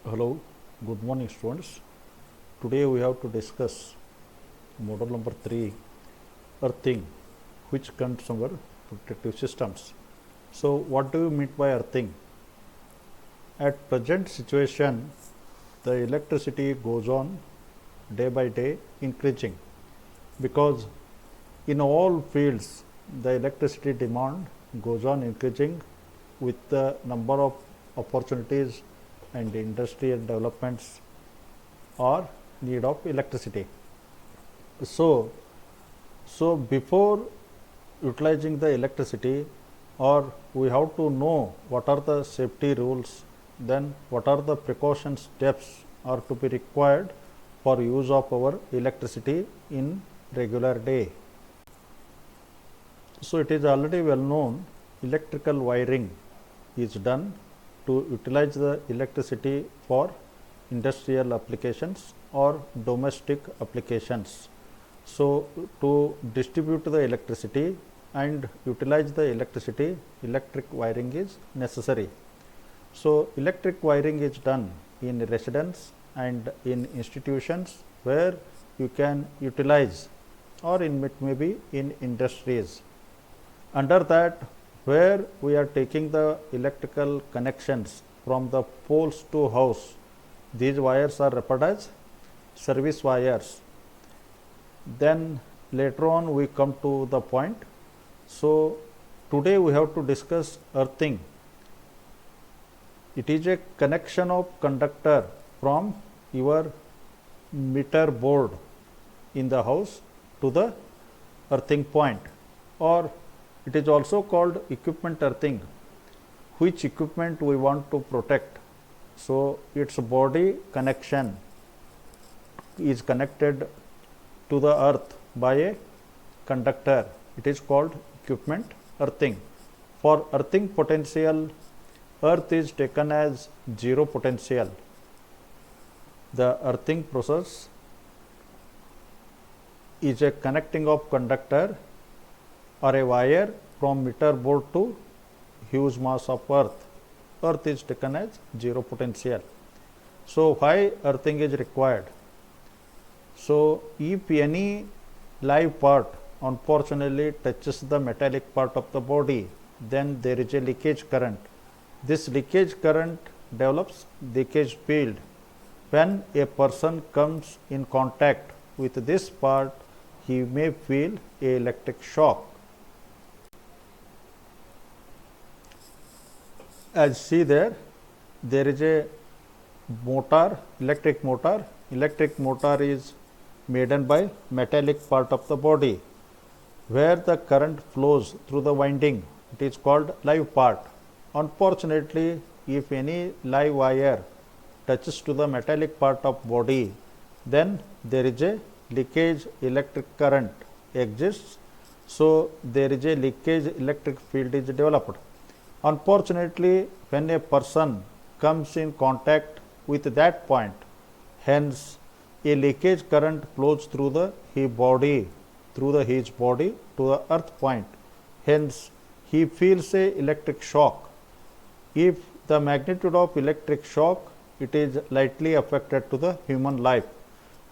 Hello, good morning students. Today we have to discuss model number 3, earthing, which comes under protective systems. So what do you mean by earthing? At present situation, the electricity goes on day by day increasing because in all fields the electricity demand goes on increasing with the number of opportunities and industrial developments or need of electricity. So, before utilizing the electricity, or we have to know what are the safety rules, then what are the precaution steps are to be required for use of our electricity in regular day. So, it is already well known electrical wiring is done to utilize the electricity for industrial applications or domestic applications. So, to distribute the electricity and utilize the electricity, electric wiring is necessary. So, electric wiring is done in residence and in institutions where you can utilize, or in maybe in industries. Under that, where we are taking the electrical connections from the poles to house, these wires are referred as service wires. Then later on we come to the point. So today we have to discuss earthing. It is a connection of conductor from your meter board in the house to the earthing point, or it is also called equipment earthing, which equipment we want to protect. So its body connection is connected to the earth by a conductor. It is called equipment earthing. For earthing potential, earth is taken as zero potential. The earthing process is a connecting of conductor or a wire from meter board to huge mass of earth. Earth is taken as zero potential. So why earthing is required? So if any live part unfortunately touches the metallic part of the body, then there is a leakage current. This leakage current develops leakage field. When a person comes in contact with this part, he may feel a electric shock. As see there is a motor, electric motor. Electric motor is made by metallic part of the body, where the current flows through the winding. It is called live part. Unfortunately, if any live wire touches to the metallic part of body, then there is a leakage electric current exists. So there is a leakage electric field is developed. Unfortunately, when a person comes in contact with that point, hence a leakage current flows through his body to the earth point. Hence, he feels a electric shock. If the magnitude of electric shock, it is lightly affected to the human life.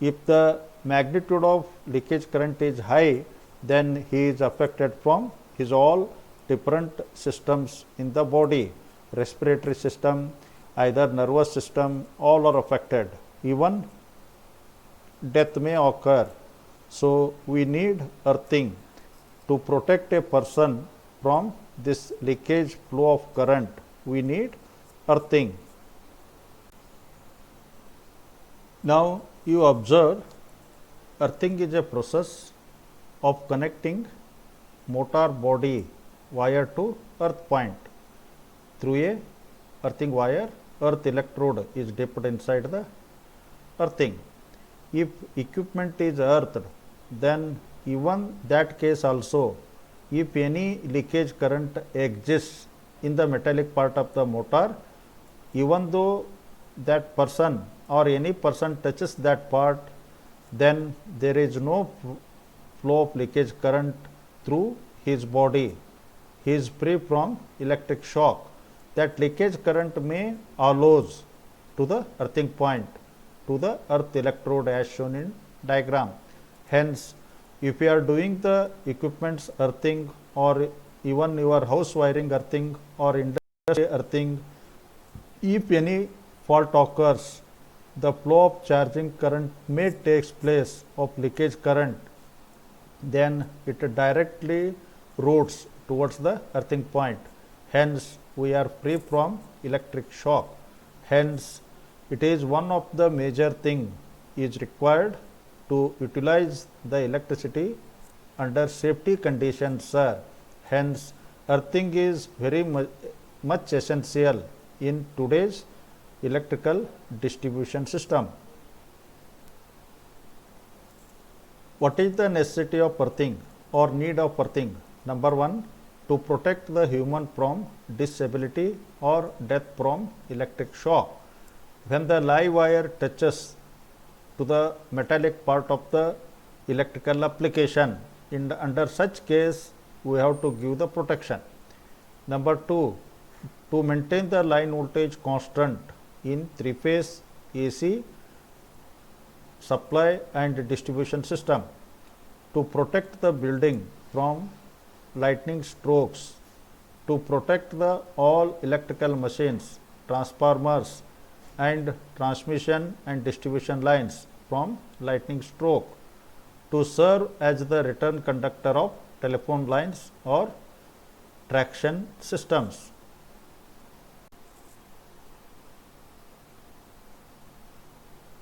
If the magnitude of leakage current is high, then he is affected from his all different systems in the body, respiratory system, either nervous system, all are affected. Even death may occur. So we need earthing to protect a person from this leakage flow of current. We need earthing. Now you observe, earthing is a process of connecting motor body wire to earth point through a earthing wire. Earth electrode is dipped inside the earthing. If equipment is earthed, then even that case also, if any leakage current exists in the metallic part of the motor, even though that person or any person touches that part, then there is no flow of leakage current through his body. He is free from electric shock. That leakage current may allows to the earthing point to the earth electrode as shown in diagram. Hence, if you are doing the equipments earthing or even your house wiring earthing or industry earthing, if any fault occurs, the flow of charging current may take place of leakage current, then it directly routes towards the earthing point. Hence, we are free from electric shock. Hence, it is one of the major thing is required to utilize the electricity under safety conditions, sir. Hence, earthing is very much essential in today's electrical distribution system. What is the necessity of earthing or need of earthing? Number 1, to protect the human from disability or death from electric shock. When the live wire touches to the metallic part of the electrical application, under such case we have to give the protection. Number 2, to maintain the line voltage constant in 3-phase AC supply and distribution system, to protect the building from lightning strokes, to protect the all electrical machines, transformers and transmission and distribution lines from lightning stroke, to serve as the return conductor of telephone lines or traction systems.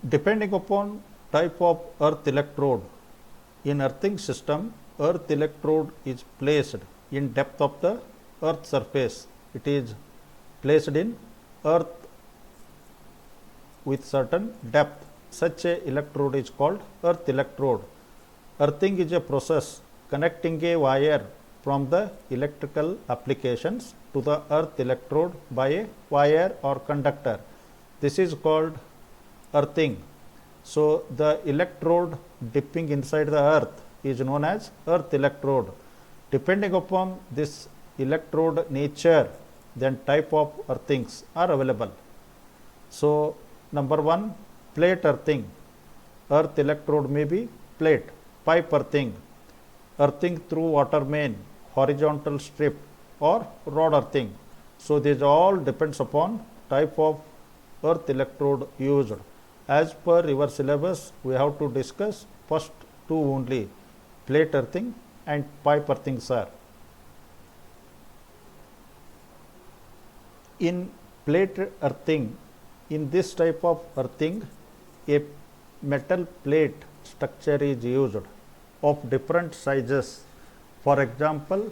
Depending upon type of earth electrode, in earthing system, earth electrode is placed in depth of the earth surface. It is placed in earth with certain depth. Such a electrode is called earth electrode. Earthing is a process connecting a wire from the electrical applications to the earth electrode by a wire or conductor. This is called earthing. So, the electrode dipping inside the earth is known as earth electrode. Depending upon this electrode nature, then type of earthings are available. So, number 1, plate earthing. Earth electrode may be plate. Pipe earthing, earthing through water main, horizontal strip or rod earthing. So, this all depends upon type of earth electrode used. As per your syllabus, we have to discuss first 2 only, plate earthing and pipe earthing, sir. In plate earthing, in this type of earthing, a metal plate structure is used of different sizes. For example,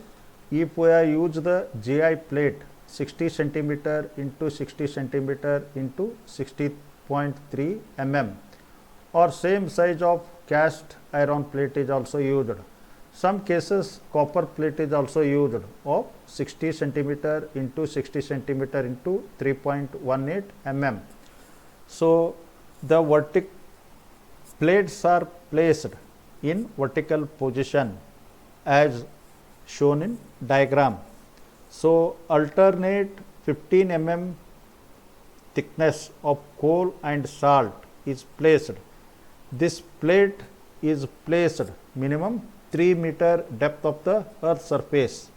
if we have used the GI plate 60 centimeter into 60 centimeter into 60.3 mm, or same size of cast iron plate is also used. Some cases copper plate is also used of 60 centimeter into 60 centimeter into 3.18 mm. So, the vertical plates are placed in vertical position as shown in diagram. So, alternate 15 mm thickness of coal and salt is placed. This plate is placed minimum 3 meter depth of the earth surface.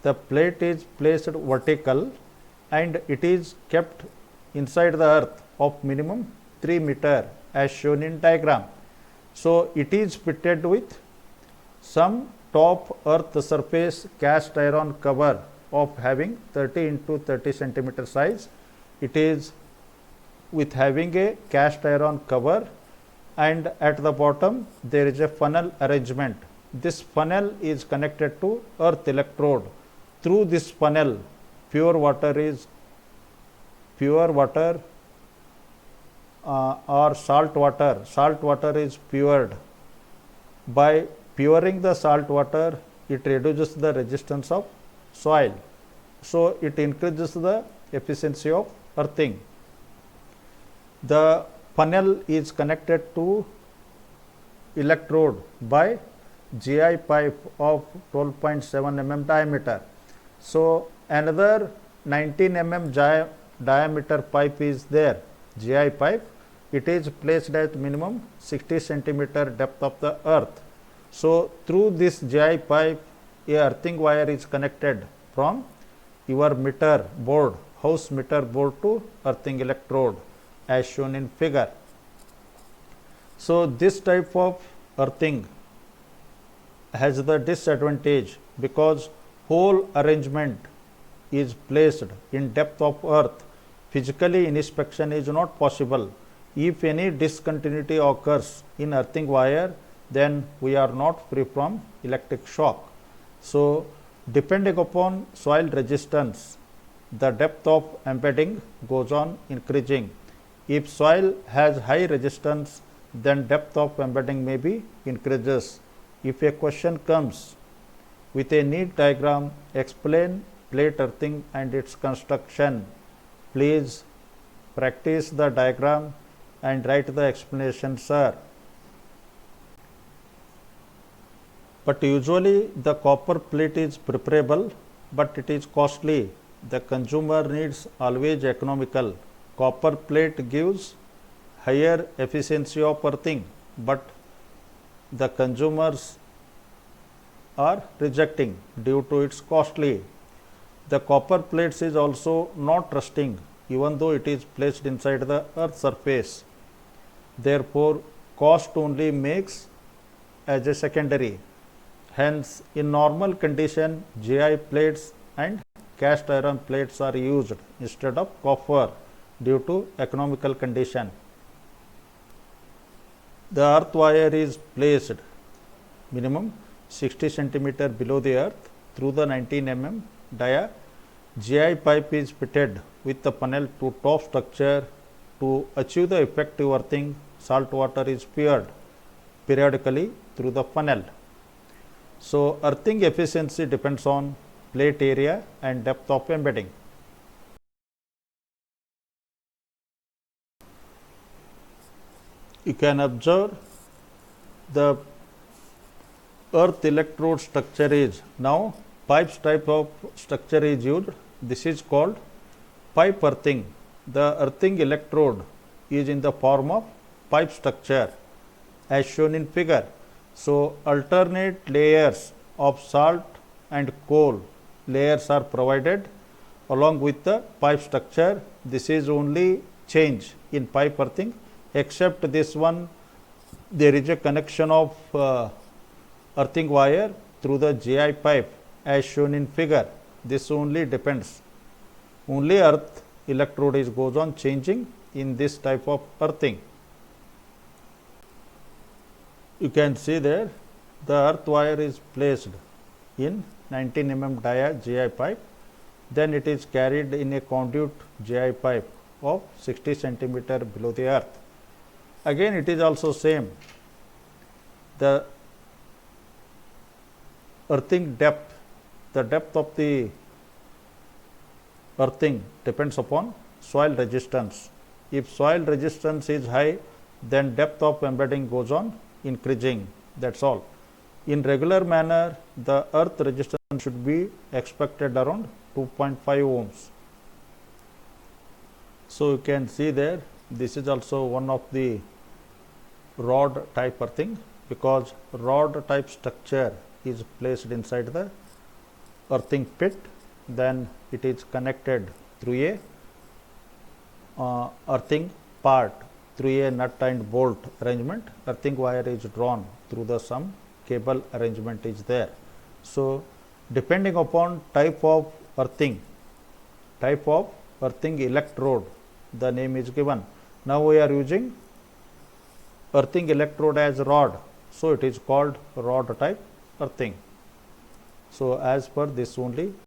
The plate is placed vertical and it is kept inside the earth of minimum 3 meter as shown in diagram. So, it is fitted with some top earth surface cast iron cover of having 30 into 30 centimeter size. It is with having a cast iron cover, and at the bottom there is a funnel arrangement. This funnel is connected to earth electrode. Through this funnel, pure water or salt water is pured. By puring the salt water, it reduces the resistance of soil. So, it increases the efficiency of earthing. The funnel is connected to electrode by GI pipe of 12.7 mm diameter. So, another 19 mm diameter pipe is there GI pipe, it is placed at minimum 60 centimeter depth of the earth. So, through this GI pipe, a earthing wire is connected from your meter board, house meter board to earthing electrode as shown in figure. So, this type of earthing has the disadvantage because whole arrangement is placed in depth of earth. Physically inspection is not possible. If any discontinuity occurs in earthing wire, then we are not free from electric shock. So, depending upon soil resistance, the depth of embedding goes on increasing. If soil has high resistance, then depth of embedding may be increases. If a question comes with a neat diagram, explain plate earthing and its construction, please practice the diagram and write the explanation, sir. But usually the copper plate is preferable, but it is costly. The consumer needs always economical. Copper plate gives higher efficiency of earthing, but the consumers are rejecting due to its costly. The copper plates is also not rusting even though it is placed inside the earth surface. Therefore, cost only makes as a secondary. Hence, in normal condition, GI plates and cast iron plates are used instead of copper due to economical condition. The earth wire is placed minimum 60 centimeter below the earth through the 19 mm dia. GI pipe is fitted with the funnel to top structure. To achieve the effective earthing, salt water is poured periodically through the funnel. So, earthing efficiency depends on plate area and depth of embedding. You can observe the earth electrode structure is now pipes type of structure is used. This is called pipe earthing. The earthing electrode is in the form of pipe structure as shown in figure. So, alternate layers of salt and coal layers are provided along with the pipe structure. This is only change in pipe earthing, except this one there is a connection of earthing wire through the GI pipe as shown in figure. This only depends. Only earth electrode is goes on changing in this type of earthing. You can see there the earth wire is placed in 19 mm dia GI pipe, then it is carried in a conduit GI pipe of 60 centimeter below the earth. Again it is also same. The earthing depth, the depth of the earthing depends upon soil resistance. If soil resistance is high, then depth of embedding goes on increasing. That's all. In regular manner, the earth resistance should be expected around 2.5 ohms. So, you can see there, this is also one of the rod type earthing, because rod type structure is placed inside the earthing pit, then it is connected through a earthing part through a nut and bolt arrangement. Earthing wire is drawn through the some cable arrangement is there. So, depending upon type of earthing electrode, the name is given. Now, we are using earthing electrode as rod. So, it is called rod type earthing. So, as per this only